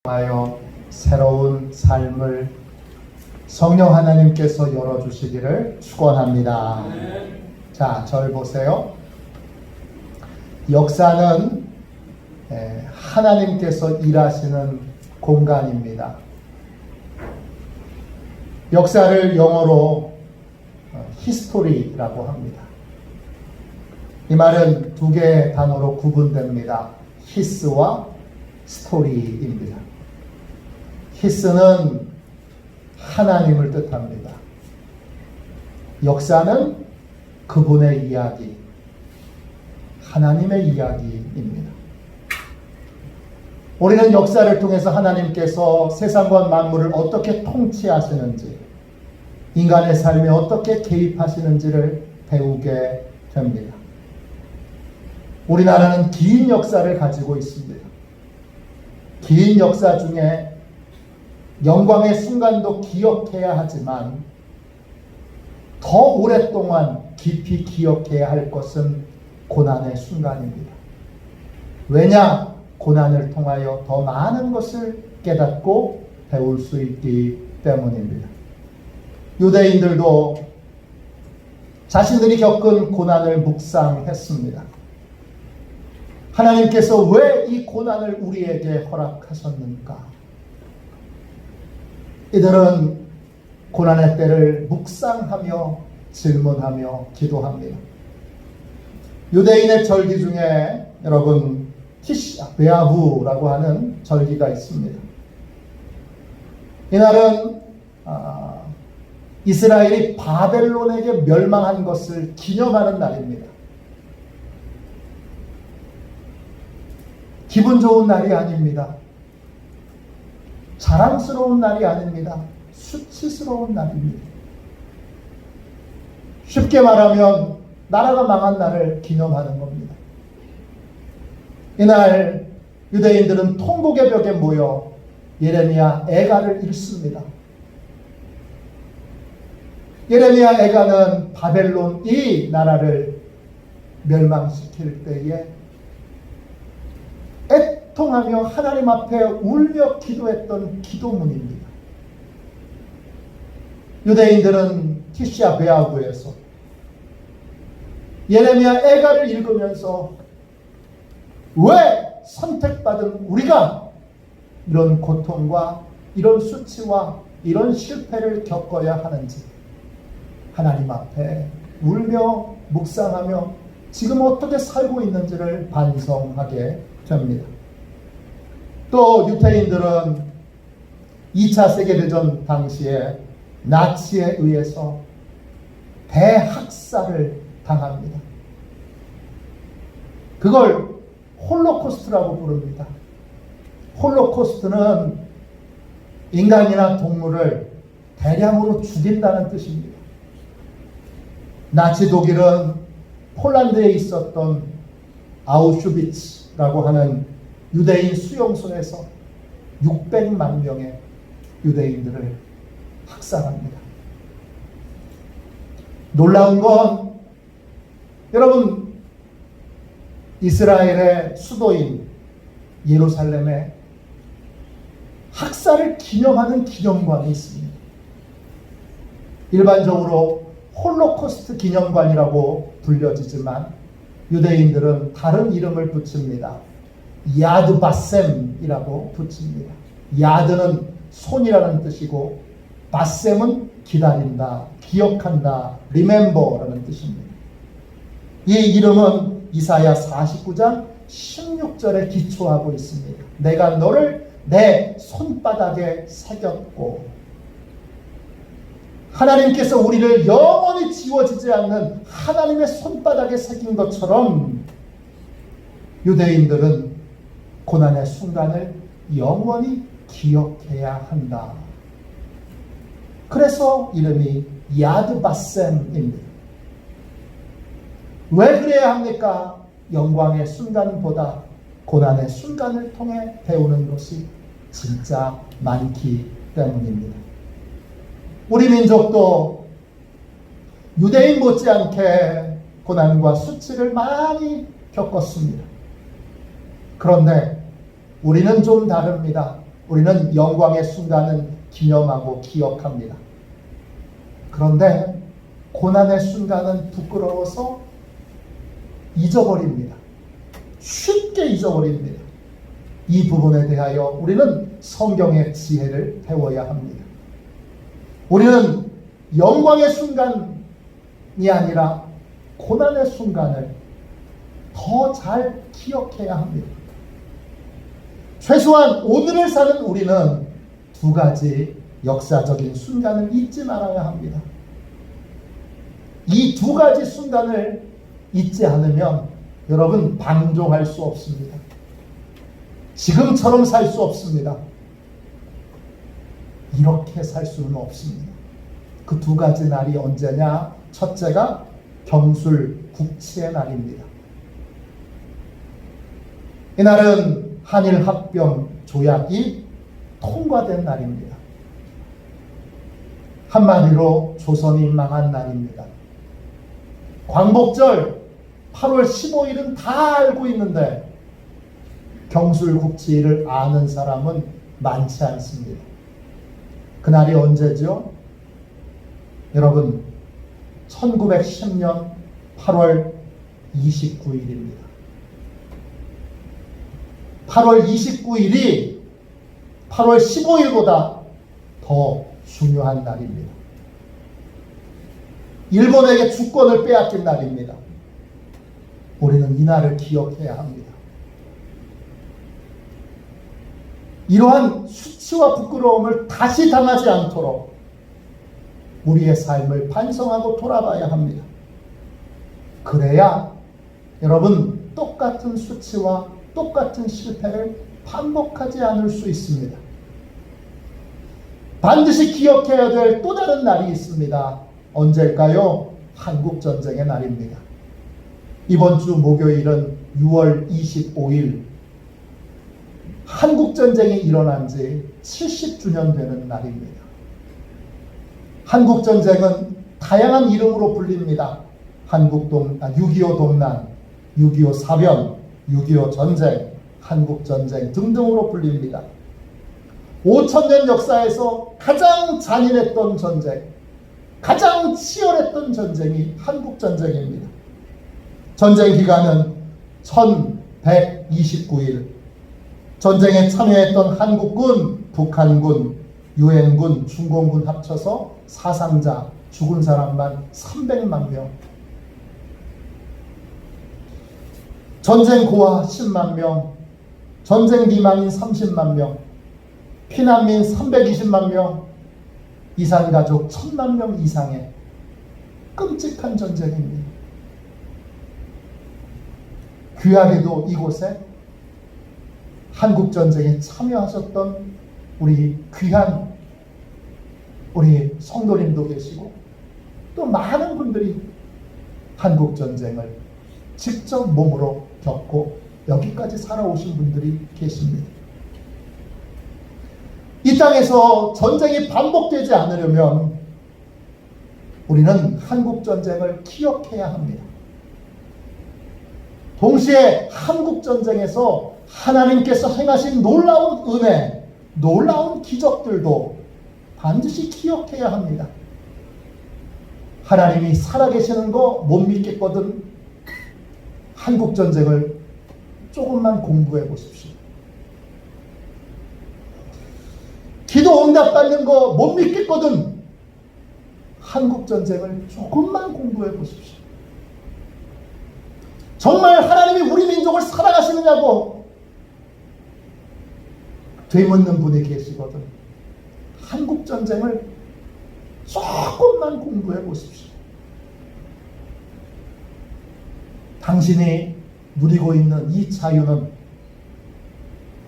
하여 새로운 삶을 성령 하나님께서 열어주시기를 축원합니다. 자, 절 보세요. 역사는 하나님께서 일하시는 공간입니다. 역사를 영어로 히스토리라고 합니다. 이 말은 두 개의 단어로 구분됩니다. 히스와 스토리입니다. 히스는 하나님을 뜻합니다. 역사는 그분의 이야기, 하나님의 이야기입니다. 우리는 역사를 통해서 하나님께서 세상과 만물을 어떻게 통치하시는지, 인간의 삶에 어떻게 개입하시는지를 배우게 됩니다. 우리나라는 긴 역사를 가지고 있습니다. 긴 역사 중에 영광의 순간도 기억해야 하지만 더 오랫동안 깊이 기억해야 할 것은 고난의 순간입니다. 왜냐? 고난을 통하여 더 많은 것을 깨닫고 배울 수 있기 때문입니다. 유대인들도 자신들이 겪은 고난을 묵상했습니다. 하나님께서 왜 이 고난을 우리에게 허락하셨는가? 이들은 고난의 때를 묵상하며 질문하며 기도합니다. 유대인의 절기 중에 여러분 티샤 베아브라고 하는 절기가 있습니다. 이날은 이스라엘이 바벨론에게 멸망한 것을 기념하는 날입니다. 기분 좋은 날이 아닙니다. 자랑스러운 날이 아닙니다. 수치스러운 날입니다. 쉽게 말하면 나라가 망한 날을 기념하는 겁니다. 이날 유대인들은 통곡의 벽에 모여 예레미야 애가를 읽습니다. 예레미야 애가는 바벨론 이 나라를 멸망시킬 때에 애통하며 하나님 앞에 울며 기도했던 기도문입니다. 유대인들은 티시아 베아브에서 예레미야 애가를 읽으면서 왜 선택받은 우리가 이런 고통과 이런 수치와 이런 실패를 겪어야 하는지 하나님 앞에 울며 묵상하며 지금 어떻게 살고 있는지를 반성하게 됩니다. 또 유대인들은 2차 세계대전 당시에 나치에 의해서 대학살을 당합니다. 그걸 홀로코스트라고 부릅니다. 홀로코스트는 인간이나 동물을 대량으로 죽인다는 뜻입니다. 나치 독일은 폴란드에 있었던 아우슈비츠라고 하는 유대인 수용소에서 600만 명의 유대인들을 학살합니다. 놀라운 건 여러분 이스라엘의 수도인 예루살렘에 학살을 기념하는 기념관이 있습니다. 일반적으로 홀로코스트 기념관이라고 불려지지만 유대인들은 다른 이름을 붙입니다. 야드 바셈이라고 붙입니다. 야드는 손이라는 뜻이고 바셈은 기다린다, 기억한다, remember라는 뜻입니다. 이 이름은 이사야 49장 16절에 기초하고 있습니다. 내가 너를 내 손바닥에 새겼고 하나님께서 우리를 영원히 지워지지 않는 하나님의 손바닥에 새긴 것처럼 유대인들은 고난의 순간을 영원히 기억해야 한다. 그래서 이름이 야드바셈입니다. 왜 그래야 합니까? 영광의 순간보다 고난의 순간을 통해 배우는 것이 진짜 많기 때문입니다. 우리 민족도 유대인 못지않게 고난과 수치를 많이 겪었습니다. 그런데 우리는 좀 다릅니다. 우리는 영광의 순간은 기념하고 기억합니다. 그런데 고난의 순간은 부끄러워서 잊어버립니다. 쉽게 잊어버립니다. 이 부분에 대하여 우리는 성경의 지혜를 배워야 합니다. 우리는 영광의 순간이 아니라 고난의 순간을 더 잘 기억해야 합니다. 최소한 오늘을 사는 우리는 두 가지 역사적인 순간을 잊지 말아야 합니다. 이 두 가지 순간을 잊지 않으면 여러분 방종할 수 없습니다. 지금처럼 살 수 없습니다. 이렇게 살 수는 없습니다. 그 두 가지 날이 언제냐? 첫째가 경술국치의 날입니다. 이날은 한일합병 조약이 통과된 날입니다. 한마디로 조선이 망한 날입니다. 광복절 8월 15일은 다 알고 있는데 경술국치를 아는 사람은 많지 않습니다. 그날이 언제죠? 여러분, 1910년 8월 29일입니다. 8월 29일이 8월 15일보다 더 중요한 날입니다. 일본에게 주권을 빼앗긴 날입니다. 우리는 이 날을 기억해야 합니다. 이러한 수치와 부끄러움을 다시 당하지 않도록 우리의 삶을 반성하고 돌아봐야 합니다. 그래야 여러분 똑같은 수치와 똑같은 실패를 반복하지 않을 수 있습니다. 반드시 기억해야 될 또 다른 날이 있습니다. 언제일까요? 한국전쟁의 날입니다. 이번 주 목요일은 6월 25일 한국전쟁이 일어난 지 70주년 되는 날입니다. 한국전쟁은 다양한 이름으로 불립니다. 6.25 동란, 6.25 사변, 6.25 전쟁, 한국전쟁 등등으로 불립니다. 5000년 역사에서 가장 잔인했던 전쟁, 가장 치열했던 전쟁이 한국전쟁입니다. 전쟁 기간은 1129일. 전쟁에 참여했던 한국군, 북한군, 유엔군, 중공군 합쳐서 사상자, 죽은 사람만 300만 명. 전쟁 고아 10만 명, 전쟁 비망인 30만 명, 피난민 320만 명, 이산가족 1000만 명 이상의 끔찍한 전쟁입니다. 귀하게도 이곳에 한국전쟁에 참여하셨던 우리 귀한 우리 성도님도 계시고 또 많은 분들이 한국전쟁을 직접 몸으로 겪고 여기까지 살아오신 분들이 계십니다. 이 땅에서 전쟁이 반복되지 않으려면 우리는 한국전쟁을 기억해야 합니다. 동시에 한국전쟁에서 하나님께서 행하신 놀라운 은혜, 놀라운 기적들도 반드시 기억해야 합니다. 하나님이 살아계시는 거 못 믿겠거든 한국전쟁을 조금만 공부해 보십시오. 기도 응답받는 거 못 믿겠거든 한국전쟁을 조금만 공부해 보십시오. 정말 하나님이 우리 민족을 사랑하시느냐고 되묻는 분이 계시거든 한국전쟁을 조금만 공부해 보십시오. 당신이 누리고 있는 이 자유는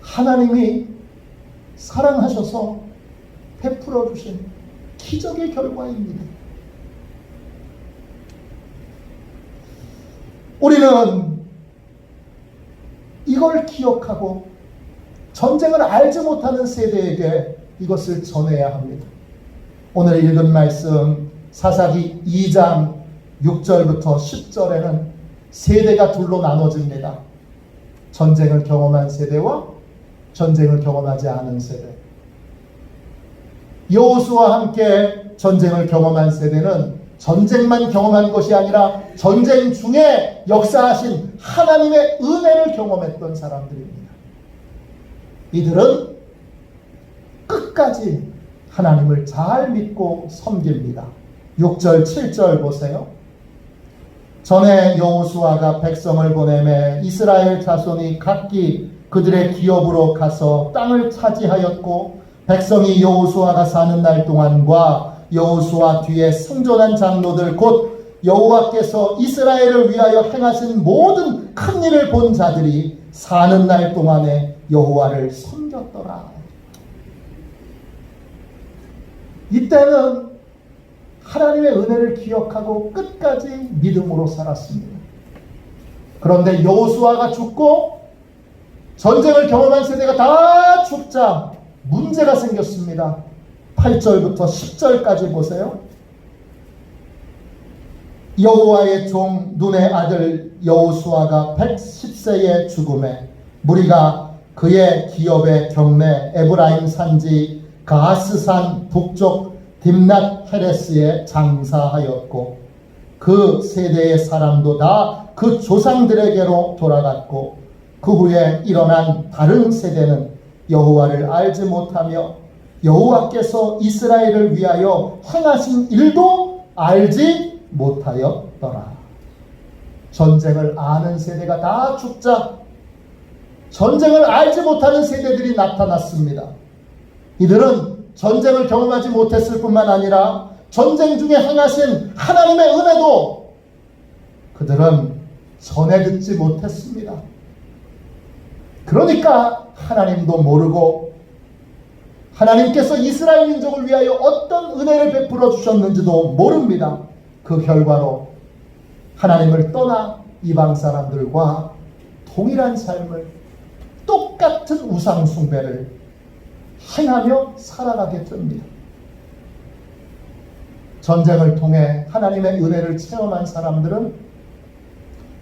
하나님이 사랑하셔서 베풀어 주신 기적의 결과입니다. 우리는 이걸 기억하고 전쟁을 알지 못하는 세대에게 이것을 전해야 합니다. 오늘 읽은 말씀 사사기 2장 6절부터 10절에는 세대가 둘로 나눠집니다. 전쟁을 경험한 세대와 전쟁을 경험하지 않은 세대. 여호수아와 함께 전쟁을 경험한 세대는 전쟁만 경험한 것이 아니라 전쟁 중에 역사하신 하나님의 은혜를 경험했던 사람들입니다. 이들은 끝까지 하나님을 잘 믿고 섬깁니다. 6절, 7절 보세요. 전에 여호수아가 백성을 보내매 이스라엘 자손이 각기 그들의 기업으로 가서 땅을 차지하였고 백성이 여호수아가 사는 날 동안과 여호수아 뒤에 생존한 장로들 곧 여호와께서 이스라엘을 위하여 행하신 모든 큰 일을 본 자들이 사는 날 동안에 여호와를 섬겼더라. 이때는 하나님의 은혜를 기억하고 끝까지 믿음으로 살았습니다. 그런데 여호수아가 죽고 전쟁을 경험한 세대가 다 죽자 문제가 생겼습니다. 8절부터 10절까지 보세요. 여호와의 종 눈의 아들 여호수아가 110세에 죽음에 무리가 그의 기업의 경내 에브라임 산지 가스산 북쪽 딥낫 헤레스에 장사하였고 그 세대의 사람도 다 그 조상들에게로 돌아갔고 그 후에 일어난 다른 세대는 여호와를 알지 못하며 여호와께서 이스라엘을 위하여 행하신 일도 알지 못하였더라. 전쟁을 아는 세대가 다 죽자 전쟁을 알지 못하는 세대들이 나타났습니다. 이들은 전쟁을 경험하지 못했을 뿐만 아니라 전쟁 중에 행하신 하나님의 은혜도 그들은 전해 듣지 못했습니다. 그러니까 하나님도 모르고 하나님께서 이스라엘 민족을 위하여 어떤 은혜를 베풀어 주셨는지도 모릅니다. 그 결과로 하나님을 떠나 이방 사람들과 동일한 삶을 똑같은 우상 숭배를 행하며 살아가게 됩니다. 전쟁을 통해 하나님의 은혜를 체험한 사람들은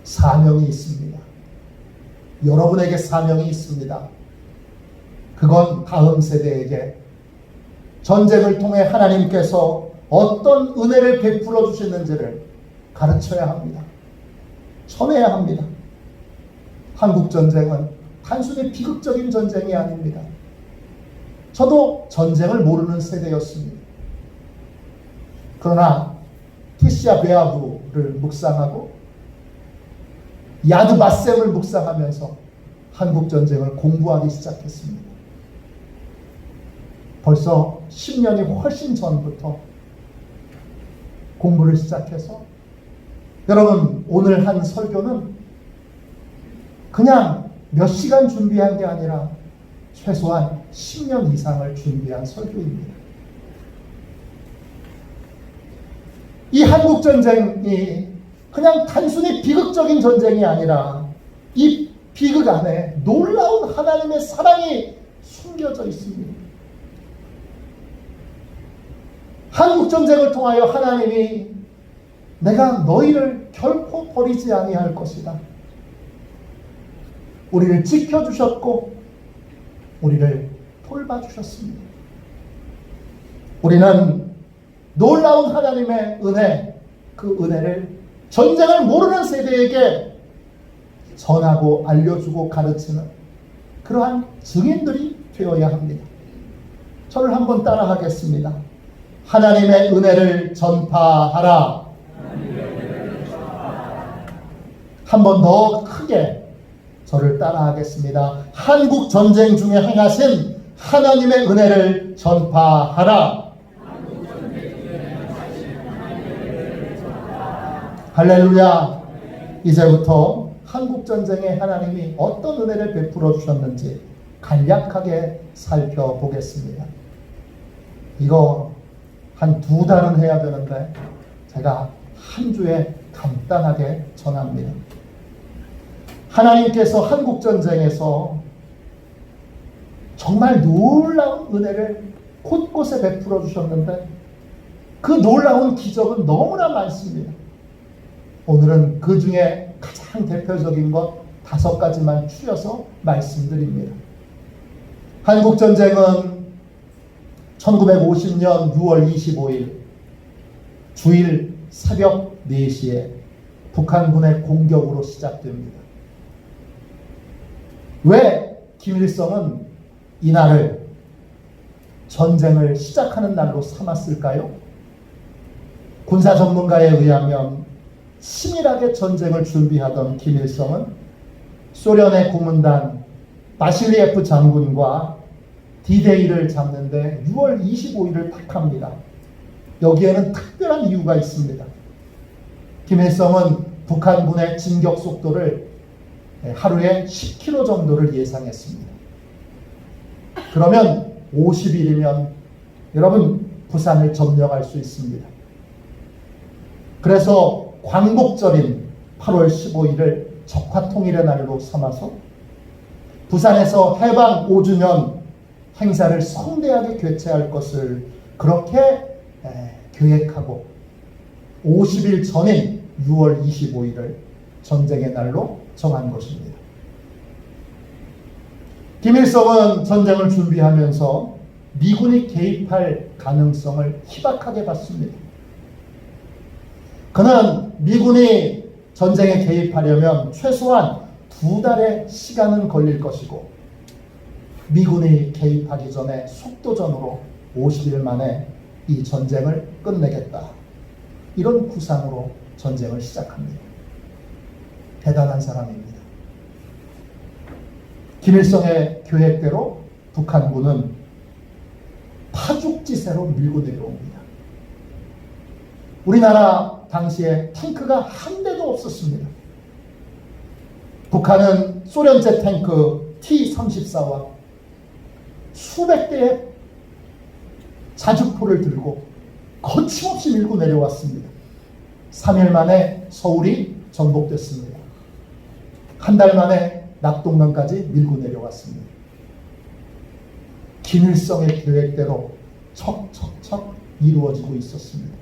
사명이 있습니다. 여러분에게 사명이 있습니다. 그건 다음 세대에게 전쟁을 통해 하나님께서 어떤 은혜를 베풀어 주셨는지를 가르쳐야 합니다. 전해야 합니다. 한국전쟁은 단순히 비극적인 전쟁이 아닙니다. 저도 전쟁을 모르는 세대였습니다. 그러나 티시아 베아부를 묵상하고 야드 바셈을 묵상하면서 한국전쟁을 공부하기 시작했습니다. 벌써 10년이 훨씬 전부터 공부를 시작해서 여러분 오늘 한 설교는 그냥 몇 시간 준비한 게 아니라 최소한 10년 이상을 준비한 설교입니다. 이 한국전쟁이 그냥 단순히 비극적인 전쟁이 아니라 이 비극 안에 놀라운 하나님의 사랑이 숨겨져 있습니다. 한국전쟁을 통하여 하나님이 내가 너희를 결코 버리지 아니할 것이다. 우리를 지켜주셨고 우리를 돌봐주셨습니다. 우리는 놀라운 하나님의 은혜, 그 은혜를 전쟁을 모르는 세대에게 전하고 알려주고 가르치는 그러한 증인들이 되어야 합니다. 저를 한번 따라하겠습니다. 하나님의 은혜를 전파하라. 한 번 더 크게 저를 따라하겠습니다. 한국 전쟁 중에 행하신 하나님의 은혜를 전파하라. 할렐루야. 이제부터 한국전쟁에 하나님이 어떤 은혜를 베풀어 주셨는지 간략하게 살펴보겠습니다. 이거 한 2달은 해야 되는데 제가 한 주에 간단하게 전합니다. 하나님께서 한국전쟁에서 정말 놀라운 은혜를 곳곳에 베풀어 주셨는데 그 놀라운 기적은 너무나 많습니다. 오늘은 그 중에 가장 대표적인 것 5가지만 추려서 말씀드립니다. 한국전쟁은 1950년 6월 25일 주일 새벽 4시에 북한군의 공격으로 시작됩니다. 왜 김일성은 이날을 전쟁을 시작하는 날로 삼았을까요? 군사 전문가에 의하면 치밀하게 전쟁을 준비하던 김일성은 소련의 고문단 바실리에프 장군과 디데이를 잡는데 6월 25일을 택합니다. 여기에는 특별한 이유가 있습니다. 김일성은 북한군의 진격 속도를 하루에 10km 정도를 예상했습니다. 그러면 50일이면 여러분 부산을 점령할 수 있습니다. 그래서 광복절인 8월 15일을 적화통일의 날로 삼아서 부산에서 해방 5주년 행사를 성대하게 개최할 것을 그렇게 계획하고 50일 전인 6월 25일을 전쟁의 날로 정한 것입니다. 김일성은 전쟁을 준비하면서 미군이 개입할 가능성을 희박하게 봤습니다. 그는 미군이 전쟁에 개입하려면 최소한 2달의 시간은 걸릴 것이고 미군이 개입하기 전에 속도전으로 50일 만에 이 전쟁을 끝내겠다. 이런 구상으로 전쟁을 시작합니다. 대단한 사람입니다. 김일성의 계획대로 북한군은 파죽지세로 밀고 내려옵니다. 우리나라 당시에 탱크가 한 대도 없었습니다. 북한은 소련제 탱크 T-34와 수백 대의 자주포를 들고 거침없이 밀고 내려왔습니다. 3일 만에 서울이 전복됐습니다. 한 달 만에 낙동강까지 밀고 내려왔습니다. 김일성의 계획대로 척척척 이루어지고 있었습니다.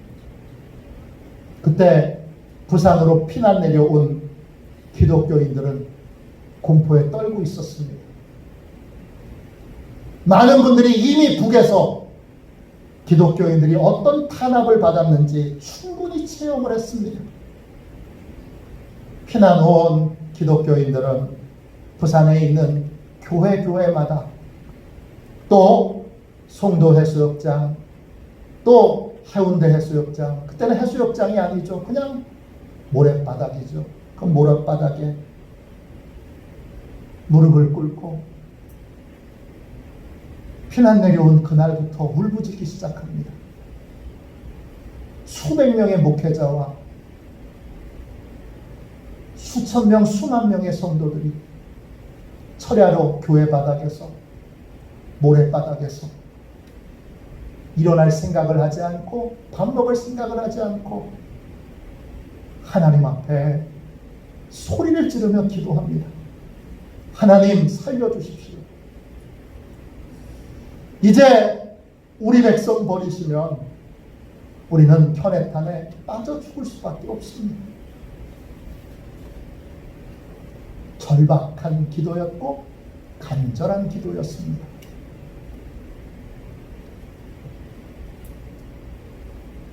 그때 부산으로 피난 내려온 기독교인들은 공포에 떨고 있었습니다. 많은 분들이 이미 북에서 기독교인들이 어떤 탄압을 받았는지 충분히 체험을 했습니다. 피난 온 기독교인들은 부산에 있는 교회마다 또 송도 해수욕장, 또 해운대 해수욕장, 그때는 해수욕장이 아니죠. 그냥 모래바닥이죠. 그 모래바닥에 무릎을 꿇고 피난 내려온 그날부터 울부짖기 시작합니다. 수백 명의 목회자와 수천 명, 수만 명의 성도들이 철야로 교회 바닥에서, 모래바닥에서 일어날 생각을 하지 않고 밥 먹을 생각을 하지 않고 하나님 앞에 소리를 지르며 기도합니다. 하나님 살려주십시오. 이제 우리 백성 버리시면 우리는 편해탄에 빠져 죽을 수밖에 없습니다. 절박한 기도였고 간절한 기도였습니다.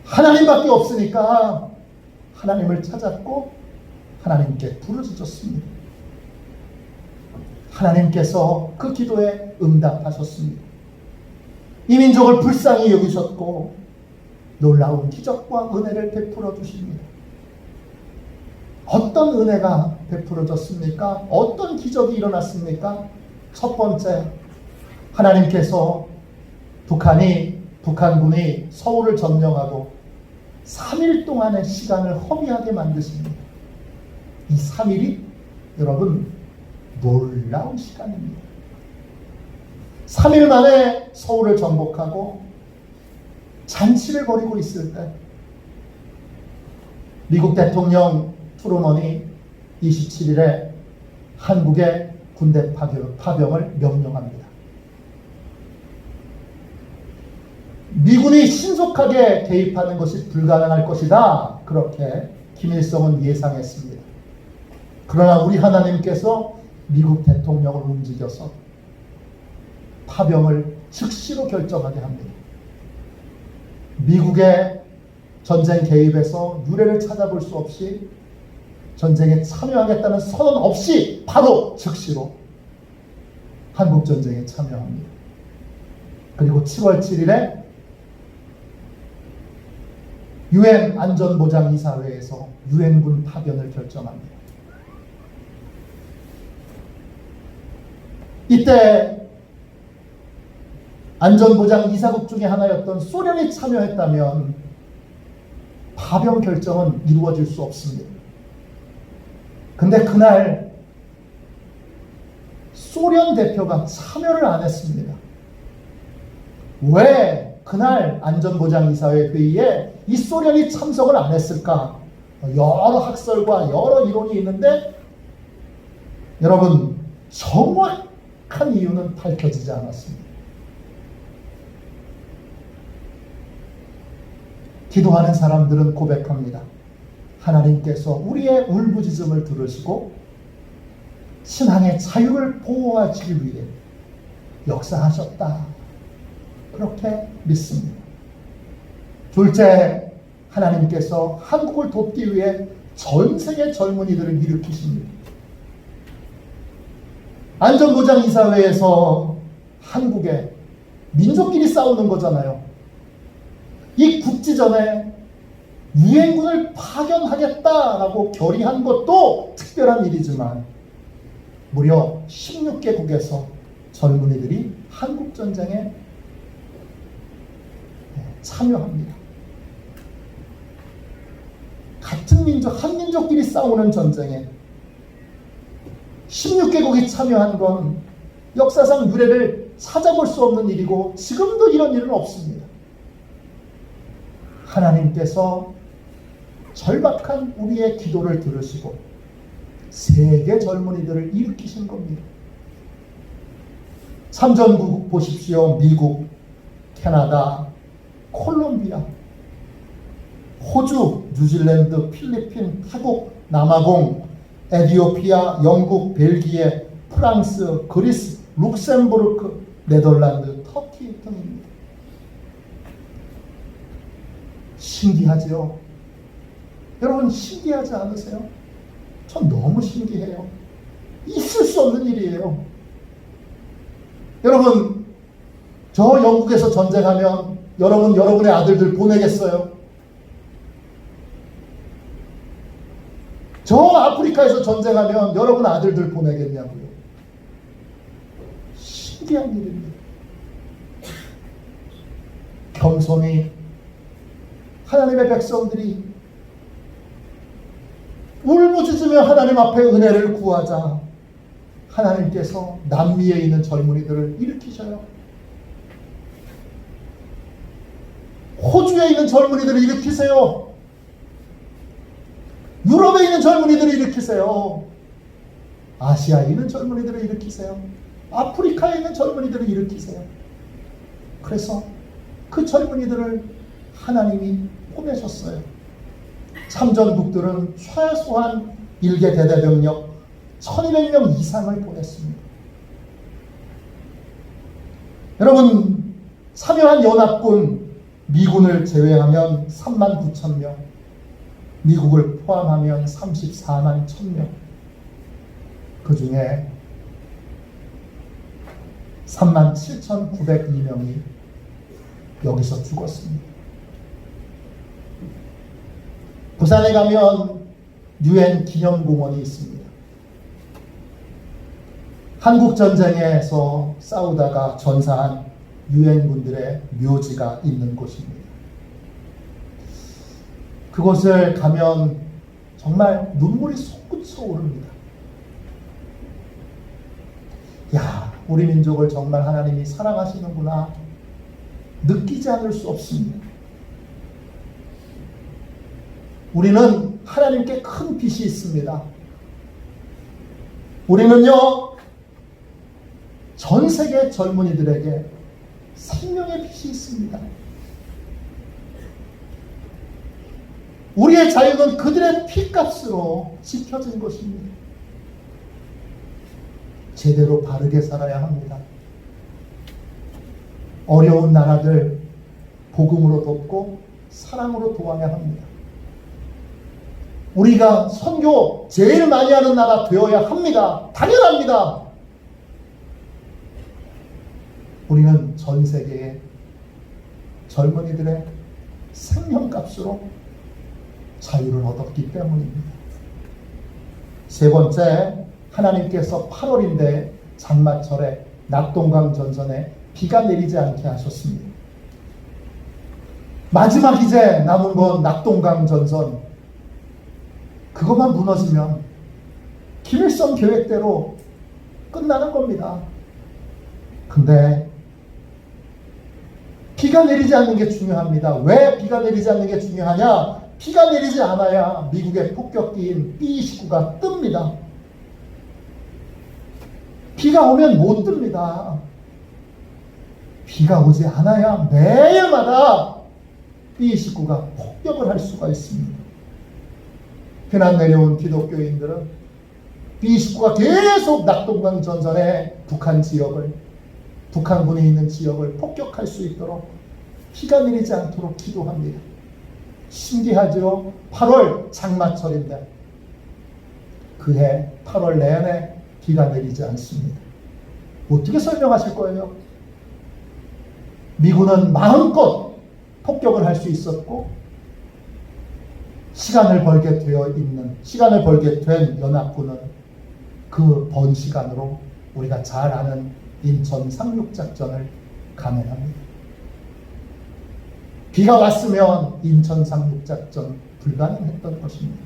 하나님밖에 없으니까 하나님을 찾았고 하나님께 부르짖었습니다. 하나님께서 그 기도에 응답하셨습니다. 이 민족을 불쌍히 여기셨고 놀라운 기적과 은혜를 베풀어 주십니다. 어떤 은혜가 베풀어졌습니까? 어떤 기적이 일어났습니까? 첫 번째, 하나님께서 북한군이 서울을 점령하고 3일 동안의 시간을 허비하게 만드십니다. 이 3일이 여러분 놀라운 시간입니다. 3일 만에 서울을 정복하고 잔치를 벌이고 있을 때 미국 대통령 트루먼이 27일에 한국의 군대 파병을 명령합니다. 미군이 신속하게 개입하는 것이 불가능할 것이다. 그렇게 김일성은 예상했습니다. 그러나 우리 하나님께서 미국 대통령을 움직여서 파병을 즉시로 결정하게 합니다. 미국의 전쟁 개입에서 유례를 찾아볼 수 없이 전쟁에 참여하겠다는 선언 없이 바로 즉시로 한국전쟁에 참여합니다. 그리고 7월 7일에 유엔 안전보장이사회에서 유엔군 파견을 결정합니다. 이때 안전보장이사국 중에 하나였던 소련이 참여했다면 파병 결정은 이루어질 수 없습니다. 근데 그날 소련 대표가 참여를 안 했습니다. 왜 그날 안전보장이사회 회의에 이 소련이 참석을 안 했을까? 여러 학설과 여러 이론이 있는데 여러분, 정확한 이유는 밝혀지지 않았습니다. 기도하는 사람들은 고백합니다. 하나님께서 우리의 울부짖음을 들으시고 신앙의 자유를 보호하시기 위해 역사하셨다. 그렇게 믿습니다. 둘째, 하나님께서 한국을 돕기 위해 전 세계 젊은이들을 일으키십니다. 안전보장이사회에서 한국에 민족끼리 싸우는 거잖아요. 이 국지전에 유엔군을 파견하겠다라고 결의한 것도 특별한 일이지만 무려 16개국에서 젊은이들이 한국전쟁에 참여합니다. 같은 민족, 한 민족끼리 싸우는 전쟁에 16개국이 참여한 건 역사상 유례를 찾아볼 수 없는 일이고 지금도 이런 일은 없습니다. 하나님께서 절박한 우리의 기도를 들으시고 세계 젊은이들을 일으키신 겁니다. 참전국 보십시오. 미국, 캐나다, 콜롬비아, 호주, 뉴질랜드, 필리핀, 태국, 남아공, 에티오피아, 영국, 벨기에, 프랑스, 그리스, 룩셈부르크, 네덜란드, 터키 등입니다. 신기하죠? 여러분 신기하지 않으세요? 전 너무 신기해요. 있을 수 없는 일이에요. 여러분, 저 영국에서 전쟁하면 여러분의 아들들 보내겠어요? 저 아프리카에서 전쟁하면 여러분 아들들 보내겠냐고요? 신기한 일입니다. 겸손히 하나님의 백성들이 울부짖으며 하나님 앞에 은혜를 구하자 하나님께서 남미에 있는 젊은이들을 일으키셔요. 호주에 있는 젊은이들을 일으키세요. 유럽에 있는 젊은이들을 일으키세요. 아시아에 있는 젊은이들을 일으키세요. 아프리카에 있는 젊은이들을 일으키세요. 그래서 그 젊은이들을 하나님이 보내셨어요. 참전국들은 최소한 일개 대대병력 1200명 이상을 보냈습니다. 여러분, 참여한 연합군 미군을 제외하면 39,000명, 미국을 포함하면 34만 1,000명, 그 중에 37,902명이 여기서 죽었습니다. 부산에 가면 유엔 기념공원이 있습니다. 한국전쟁에서 싸우다가 전사한 유엔군들의 묘지가 있는 곳입니다. 그곳을 가면 정말 눈물이 솟구쳐 오릅니다. 야, 우리 민족을 정말 하나님이 사랑하시는구나 느끼지 않을 수 없습니다. 우리는 하나님께 큰 빚이 있습니다. 우리는요, 전 세계 젊은이들에게 생명의 빚이 있습니다. 우리의 자유는 그들의 피값으로 지켜진 것입니다. 제대로 바르게 살아야 합니다. 어려운 나라들 복음으로 돕고 사랑으로 도와야 합니다. 우리가 선교 제일 많이 하는 나라 되어야 합니다. 당연합니다. 우리는 전 세계의 젊은이들의 생명값으로 자유를 얻었기 때문입니다. 세 번째, 하나님께서 8월인데 장마철에 낙동강 전선에 비가 내리지 않게 하셨습니다. 마지막 이제 남은 건 낙동강 전선. 그것만 무너지면 김일성 계획대로 끝나는 겁니다. 근데 비가 내리지 않는 게 중요합니다. 왜 비가 내리지 않는 게 중요하냐? 비가 내리지 않아야 미국의 폭격기인 B-29가 뜹니다. 비가 오면 못 뜹니다. 비가 오지 않아야 매일마다 B-29가 폭격을 할 수가 있습니다. 피난 내려온 기독교인들은 B-29가 계속 낙동강 전선에 북한군이 있는 지역을 폭격할 수 있도록 비가 내리지 않도록 기도합니다. 신기하죠? 8월 장마철인데 그해 8월 내내 비가 내리지 않습니다. 어떻게 설명하실 거예요? 미군은 마음껏 폭격을 할 수 있었고 시간을 벌게 된 연합군은 그 번 시간으로 우리가 잘 아는 인천 상륙작전을 감행합니다. 비가 왔으면 인천 상륙작전 불가능했던 것입니다.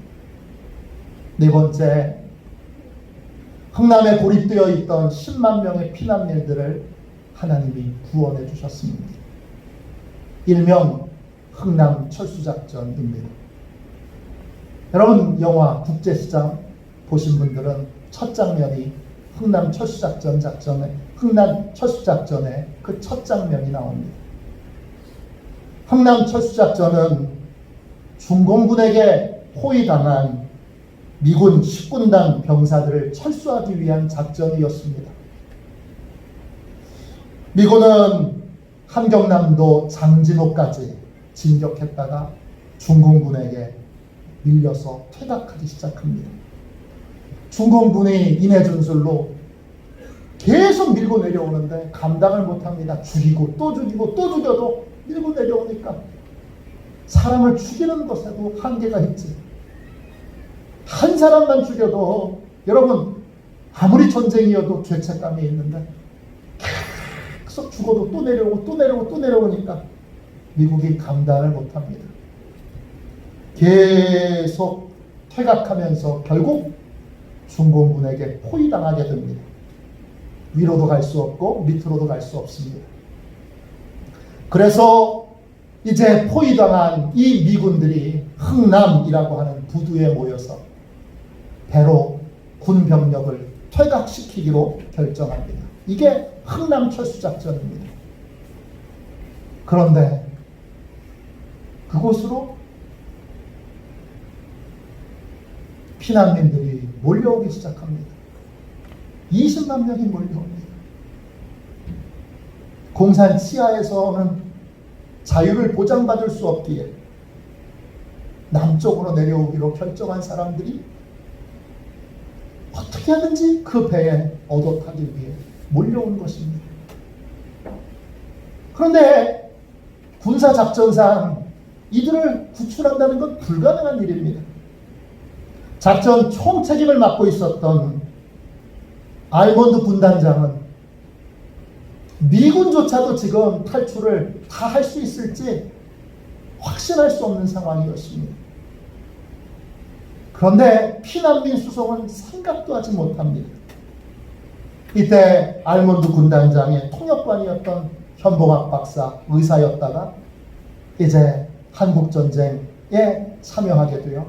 네 번째, 흥남에 고립되어 있던 10만 명의 피난민들을 하나님이 구원해 주셨습니다. 일명 흥남 철수작전입니다. 여러분 영화 국제시장 보신 분들은 첫 장면이 흥남 철수작전의 그 첫 장면이 나옵니다. 흥남 철수작전은 중공군에게 포위당한 미군 10군단 병사들을 철수하기 위한 작전이었습니다. 미군은 함경남도 장진호까지 진격했다가 중공군에게 밀려서 퇴각하기 시작합니다. 중공군이 인해준술로 계속 밀고 내려오는데 감당을 못합니다. 죽이고 또 죽이고 또 죽여도 밀고 내려오니까 사람을 죽이는 것에도 한계가 있지. 한 사람만 죽여도 여러분 아무리 전쟁이어도 죄책감이 있는데 계속 죽어도 또 내려오고 또 내려오고 또 내려오니까 미국이 감당을 못합니다. 계속 퇴각하면서 결국 중공군에게 포위당하게 됩니다. 위로도 갈 수 없고 밑으로도 갈 수 없습니다. 그래서 이제 포위당한 이 미군들이 흥남이라고 하는 부두에 모여서 배로 군 병력을 퇴각시키기로 결정합니다. 이게 흥남 철수작전입니다. 그런데 그곳으로 피난민들이 몰려오기 시작합니다. 20만 명이 몰려옵니다. 공산 치하에서는 자유를 보장받을 수 없기에 남쪽으로 내려오기로 결정한 사람들이 어떻게 하든지 그 배에 얻어 타기 위해 몰려온 것입니다. 그런데 군사작전상 이들을 구출한다는 건 불가능한 일입니다. 작전 총책임을 맡고 있었던 알몬드 군단장은 미군조차도 지금 탈출을 다 할 수 있을지 확신할 수 없는 상황이었습니다. 그런데 피난민 수송은 생각도 하지 못합니다. 이때 알몬드 군단장의 통역관이었던 현봉학 박사 의사였다가 이제 한국전쟁에 참여하게 되어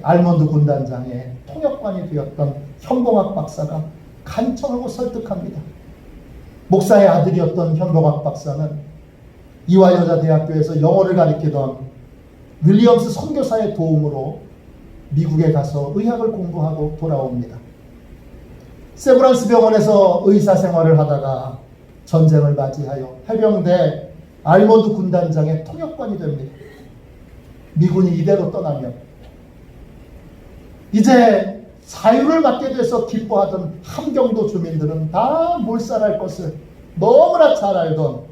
알몬드 군단장의 통역관이 되었던 현봉학 박사가 간청하고 설득합니다. 목사의 아들이었던 현봉학 박사는 이화여자대학교에서 영어를 가르치던 윌리엄스 선교사의 도움으로 미국에 가서 의학을 공부하고 돌아옵니다. 세브란스 병원에서 의사 생활을 하다가 전쟁을 맞이하여 해병대 알몬드 군단장의 통역관이 됩니다. 미군이 이대로 떠나면 이제 자유를 받게 돼서 기뻐하던 함경도 주민들은 다 몰살할 것을 너무나 잘 알던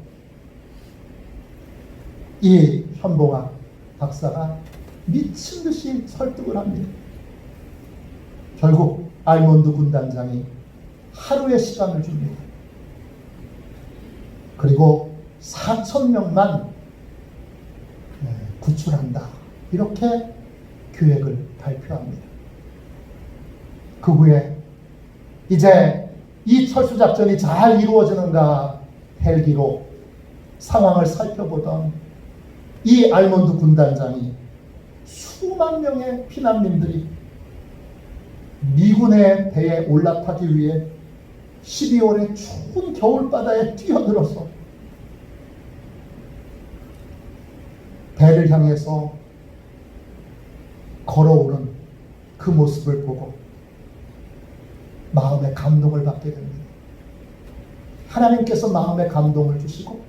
이 현봉학 박사가 미친 듯이 설득을 합니다. 결국 알몬드 군단장이 하루의 시간을 줍니다. 그리고 4,000명만 구출한다. 이렇게 계획을 발표합니다. 그 후에 이제 이 철수작전이 잘 이루어지는가 헬기로 상황을 살펴보던 이 알몬드 군단장이 수만 명의 피난민들이 미군의 배에 올라타기 위해 12월의 추운 겨울바다에 뛰어들어서 배를 향해서 걸어오는 그 모습을 보고 마음의 감동을 받게 됩니다. 하나님께서 마음의 감동을 주시고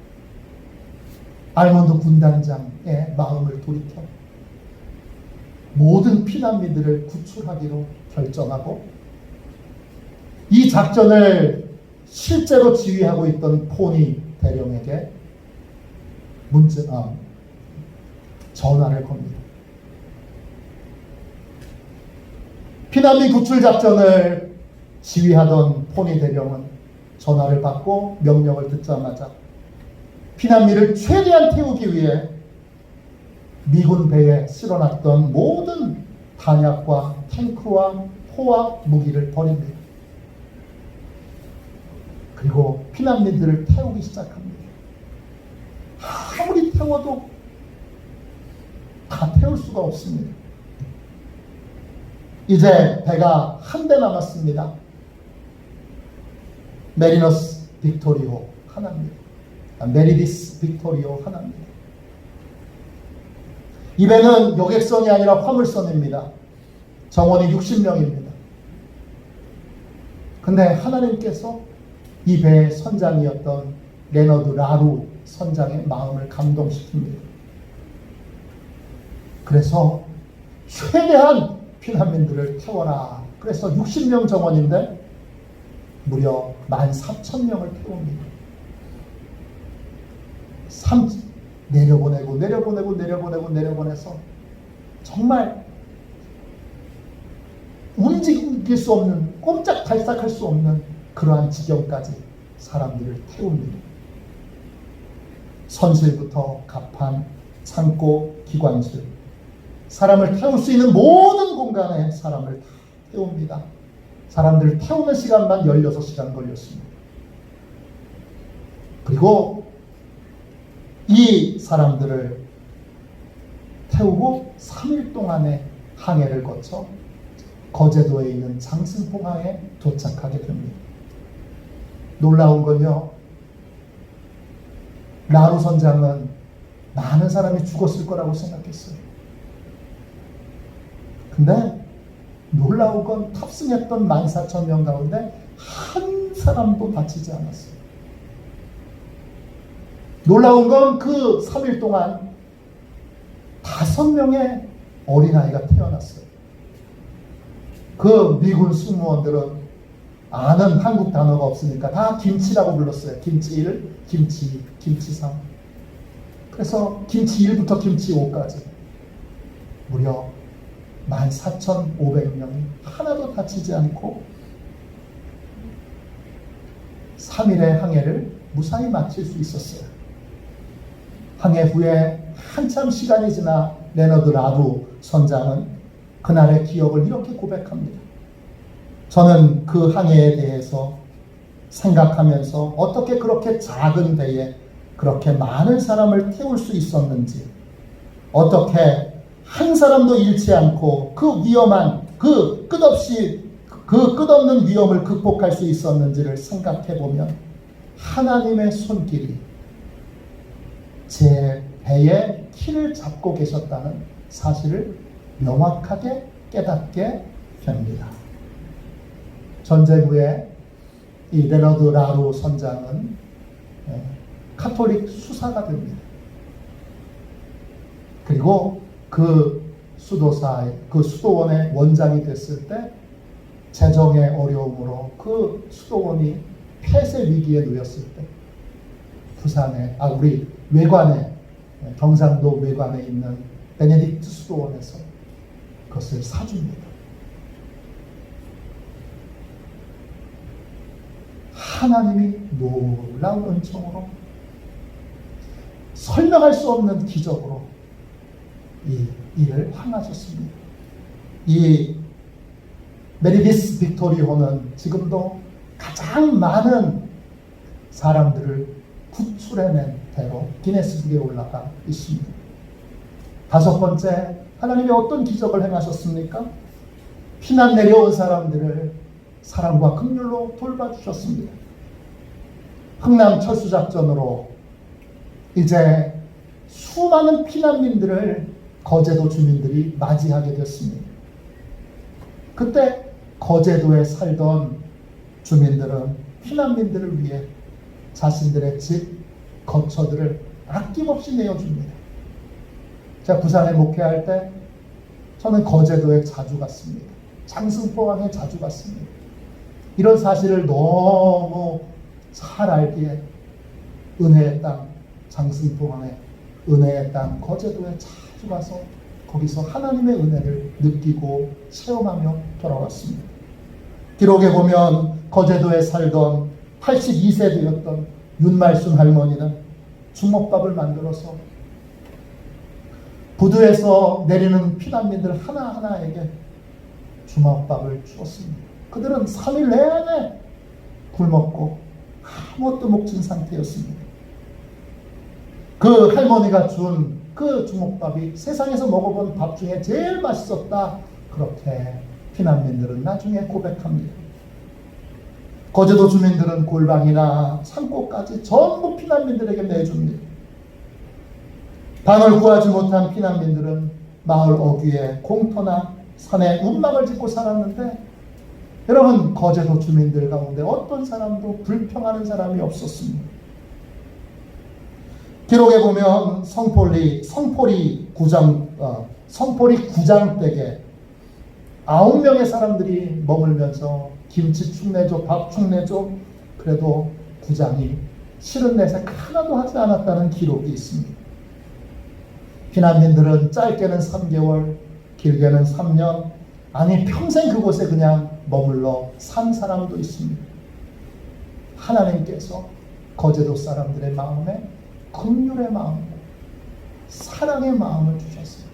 알몬드 군단장의 마음을 돌이켜 모든 피난민들을 구출하기로 결정하고 이 작전을 실제로 지휘하고 있던 포니 대령에게 전화를 겁니다. 피난민 구출 작전을 지휘하던 포니 대령은 전화를 받고 명령을 듣자마자 피난민을 최대한 태우기 위해 미군 배에 실어놨던 모든 탄약과 탱크와 포와 무기를 버립니다. 그리고 피난민들을 태우기 시작합니다. 아무리 태워도 다 태울 수가 없습니다. 이제 배가 한 대 남았습니다. 메리너스 빅토리오 하나입니다. 메리디스 빅토리오 하나입니다. 이 배는 여객선이 아니라 화물선입니다. 정원이 60명입니다. 근데 하나님께서 이 배의 선장이었던 레너드 라루 선장의 마음을 감동시킵니다. 그래서 최대한 피난민들을 태워라. 그래서 60명 정원인데 무려 14,000명을 태웁니다. 내려보내서 정말 움직일 수 없는, 꼼짝달싹할 수 없는 그러한 지경까지 사람들을 태웁니다. 선실부터 갑판, 창고, 기관실, 사람을 태울 수 있는 모든 공간에 사람을 다 태웁니다. 사람들을 태우는 시간만 16시간 걸렸습니다. 그리고 이 사람들을 태우고 3일 동안의 항해를 거쳐 거제도에 있는 장승포항에 도착하게 됩니다. 놀라운 건요, 라루 선장은 많은 사람이 죽었을 거라고 생각했어요. 근데 놀라운 건 탑승했던 14,000명 가운데 한 사람도 다치지 않았어요. 놀라운 건 그 3일 동안 5명의 어린아이가 태어났어요. 그 미군 승무원들은 아는 한국 단어가 없으니까 다 김치라고 불렀어요. 김치 1, 김치 2, 김치 3. 그래서 김치 1부터 김치 5까지 무려 14,500명이 하나도 다치지 않고 3일의 항해를 무사히 마칠 수 있었어요. 항해 후에 한참 시간이 지나 레너드 라루 선장은 그날의 기억을 이렇게 고백합니다. 저는 그 항해에 대해서 생각하면서 어떻게 그렇게 작은 배에 그렇게 많은 사람을 태울 수 있었는지, 어떻게 한 사람도 잃지 않고 그 위험한, 그 끝없는 위험을 극복할 수 있었는지를 생각해 보면 하나님의 손길이 제 배의 키를 잡고 계셨다는 사실을 명확하게 깨닫게 됩니다. 전쟁 후에 이 레너드 라루 선장은 카톨릭 수사가 됩니다. 그리고 그 수도원의 원장이 됐을 때 재정의 어려움으로 그 수도원이 폐쇄 위기에 놓였을 때 우리 외관에, 경상도 외관에 있는 베네딕트 수도원에서 그것을 사줍니다. 하나님이 놀라운 은총으로 설명할 수 없는 기적으로 이 일을 행하셨습니다. 이 메리디스 빅토리호는 지금도 가장 많은 사람들을 구출해낸 대로 기네스북에 올라가 있습니다. 다섯 번째, 하나님이 어떤 기적을 행하셨습니까? 피난 내려온 사람들을 사랑과 긍휼로 돌봐주셨습니다. 흥남 철수작전으로 이제 수많은 피난민들을 거제도 주민들이 맞이하게 됐습니다. 그때 거제도에 살던 주민들은 피난민들을 위해 자신들의 집, 거처들을 아낌없이 내어줍니다. 제가 부산에 목회할 때 저는 거제도에 자주 갔습니다. 장승포항에 자주 갔습니다. 이런 사실을 너무 잘 알기에 은혜의 땅, 장승포항에 은혜의 땅, 거제도에 자주 가서 거기서 하나님의 은혜를 느끼고 체험하며 돌아왔습니다. 기록에 보면 거제도에 살던 82세 되었던 윤말순 할머니는 주먹밥을 만들어서 부두에서 내리는 피난민들 하나하나에게 주먹밥을 주었습니다. 그들은 3일 내내 굶었고 아무것도 못 준 상태였습니다. 그 할머니가 준 그 주먹밥이 세상에서 먹어본 밥 중에 제일 맛있었다. 그렇게 피난민들은 나중에 고백합니다. 거제도 주민들은 골방이나 창고까지 전부 피난민들에게 내줍니다. 방을 구하지 못한 피난민들은 마을 어귀에 공터나 산에 움막을 짓고 살았는데 여러분, 거제도 주민들 가운데 어떤 사람도 불평하는 사람이 없었습니다. 기록에 보면 성포리 구장댁에 9명의 사람들이 머물면서 김치축 내줘, 밥축 내줘. 그래도 구장이 싫은 내색 하나도 하지 않았다는 기록이 있습니다. 피난민들은 짧게는 3개월, 길게는 3년, 아니 평생 그곳에 그냥 머물러 산 사람도 있습니다. 하나님께서 거제도 사람들의 마음에 긍휼의 마음, 사랑의 마음을 주셨어요.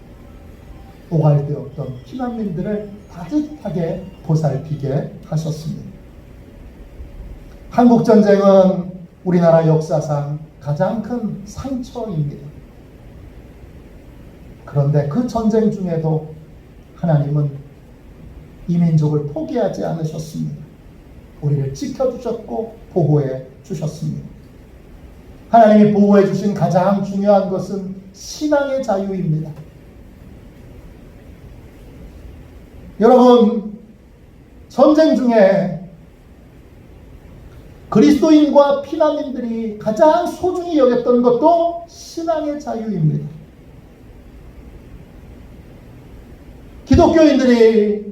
오갈되었던 피난민들을 따뜻하게 보살피게 하셨습니다. 한국전쟁은 우리나라 역사상 가장 큰 상처입니다. 그런데 그 전쟁 중에도 하나님은 이 민족을 포기하지 않으셨습니다. 우리를 지켜주셨고 보호해 주셨습니다. 하나님이 보호해 주신 가장 중요한 것은 신앙의 자유입니다. 여러분, 전쟁 중에 그리스도인과 피난민들이 가장 소중히 여겼던 것도 신앙의 자유입니다. 기독교인들이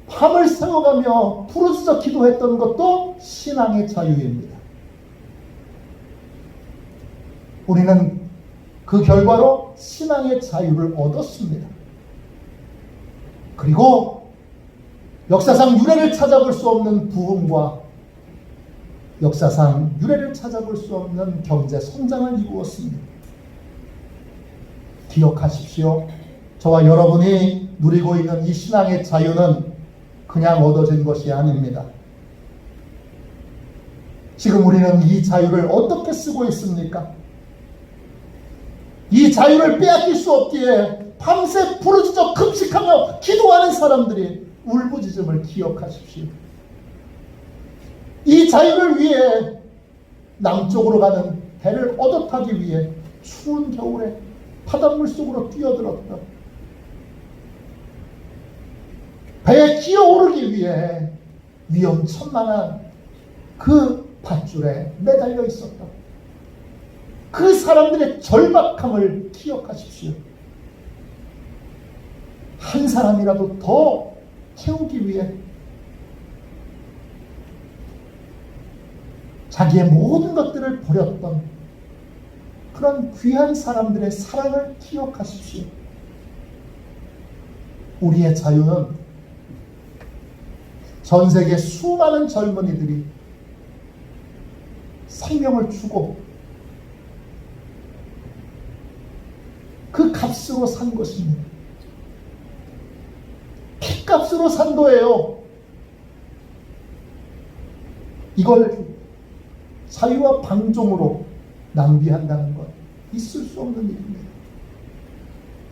밤을 새워가며 부르짖어 기도했던 것도 신앙의 자유입니다. 우리는 그 결과로 신앙의 자유를 얻었습니다. 그리고 역사상 유례를 찾아볼 수 없는 부흥과 역사상 유례를 찾아볼 수 없는 경제 성장을 이루었습니다. 기억하십시오. 저와 여러분이 누리고 있는 이 신앙의 자유는 그냥 얻어진 것이 아닙니다. 지금 우리는 이 자유를 어떻게 쓰고 있습니까? 이 자유를 빼앗길 수 없기에 밤새 부르짖어 금식하며 기도하는 사람들이 울부짖음을 기억하십시오. 이 자유를 위해 남쪽으로 가는 배를 얻어 타기 위해 추운 겨울에 바닷물 속으로 뛰어들었다. 배에 기어오르기 위해 위험천만한 그 밧줄에 매달려 있었다. 그 사람들의 절박함을 기억하십시오. 한 사람이라도 더 채우기 위해 자기의 모든 것들을 버렸던 그런 귀한 사람들의 사랑을 기억하십시오. 우리의 자유는 전 세계 수많은 젊은이들이 생명을 주고 그 값으로 산 것입니다. 피값으로 산 거예요. 이걸 자유와 방종으로 낭비한다는 것 있을 수 없는 일입니다.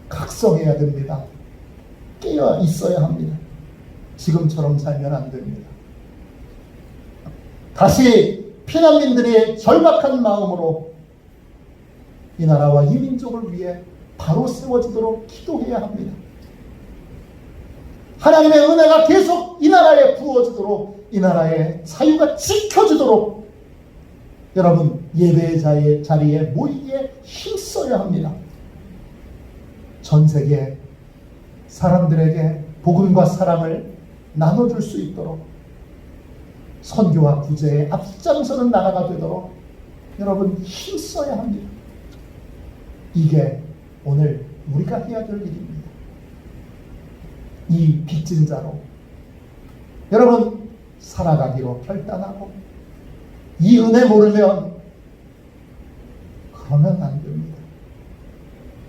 각성해야 됩니다. 깨어 있어야 합니다. 지금처럼 살면 안 됩니다. 다시 피난민들의 절박한 마음으로 이 나라와 이 민족을 위해 바로 세워지도록 기도해야 합니다. 하나님의 은혜가 계속 이 나라에 부어지도록, 이 나라의 자유가 지켜지도록 여러분 예배의 자리에 모이기에 힘써야 합니다. 전 세계 사람들에게 복음과 사랑을 나눠줄 수 있도록 선교와 구제에 앞장서는 나라가 되도록 여러분 힘써야 합니다. 이게 오늘 우리가 해야 될 일입니다. 이 빚진 자로 여러분 살아가기로 결단하고 이 은혜 모르면 그러면 안 됩니다.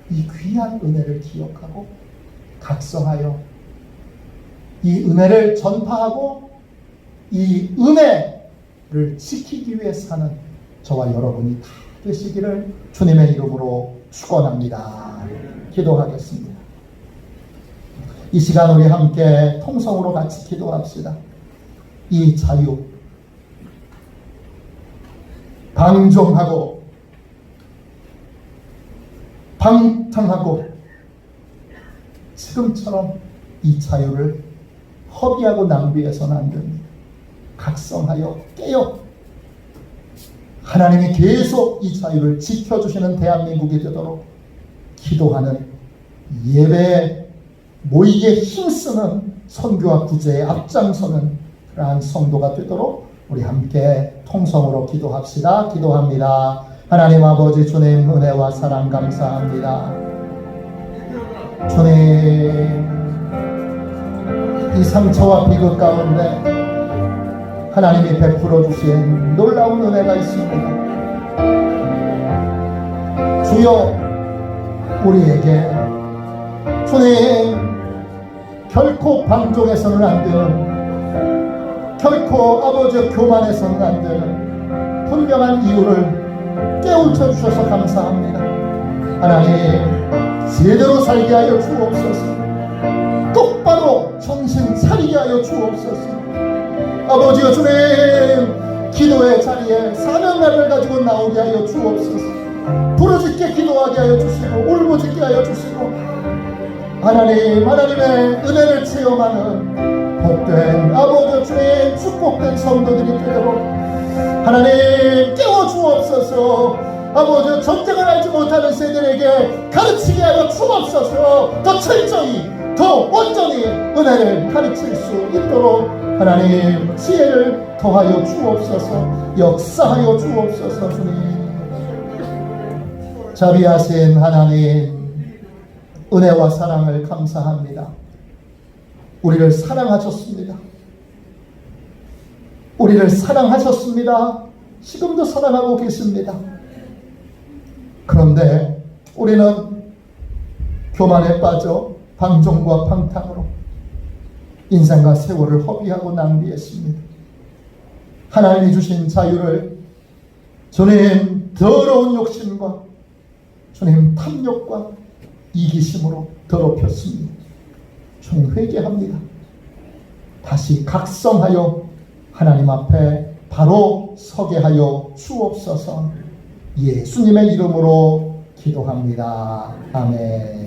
이 귀한 은혜를 기억하고 각성하여 이 은혜를 전파하고 이 은혜를 지키기 위해 사는 저와 여러분이 다 되시기를 주님의 이름으로 축원합니다. 기도하겠습니다. 이 시간 우리 함께 통성으로 같이 기도합시다. 이 자유, 방종하고 방탕하고 지금처럼 이 자유를 허비하고 낭비해서는 안 됩니다. 각성하여 깨어 하나님이 계속 이 자유를 지켜주시는 대한민국이 되도록 기도하는 예배에 모이기에 힘쓰는 선교와 구제에 앞장서는 그러한 성도가 되도록 우리 함께 통성으로 기도합시다. 기도합니다. 하나님 아버지 주님 은혜와 사랑 감사합니다. 주님 이 상처와 비극 가운데 하나님이 베풀어 주신 놀라운 은혜가 있습니다. 주여 우리에게 주님 결코 방종해서는 안 되는, 결코 아버지의 교만해서는 안 되는 분명한 이유를 깨우쳐 주셔서 감사합니다. 하나님 제대로 살게 하여 주옵소서. 똑바로 정신 차리게 하여 주옵소서. 아버지여 주님 기도의 자리에 사명감을 가지고 나오게 하여 주옵소서. 부르짖게 기도하게 하여 주시고 울부짖게 하여 주시고 하나님, 하나님의 은혜를 체험하는 복된 아버지 주님 축복된 성도들이 되도록 하나님 깨워주옵소서. 아버지 전쟁을 알지 못하는 세대에게 가르치게 하여 주옵소서. 더 철저히 더 온전히 은혜를 가르칠 수 있도록 하나님 지혜를 더하여 주옵소서. 역사하여 주옵소서. 주님 자비하신 하나님 은혜와 사랑을 감사합니다. 우리를 사랑하셨습니다. 우리를 사랑하셨습니다. 지금도 사랑하고 계십니다. 그런데 우리는 교만에 빠져 방종과 방탕으로 인생과 세월을 허비하고 낭비했습니다. 하나님이 주신 자유를 주님 더러운 욕심과 주님 탐욕과 이기심으로 더럽혔습니다. 주님 회개합니다. 다시 각성하여 하나님 앞에 바로 서게 하여 주옵소서. 예수님의 이름으로 기도합니다. 아멘.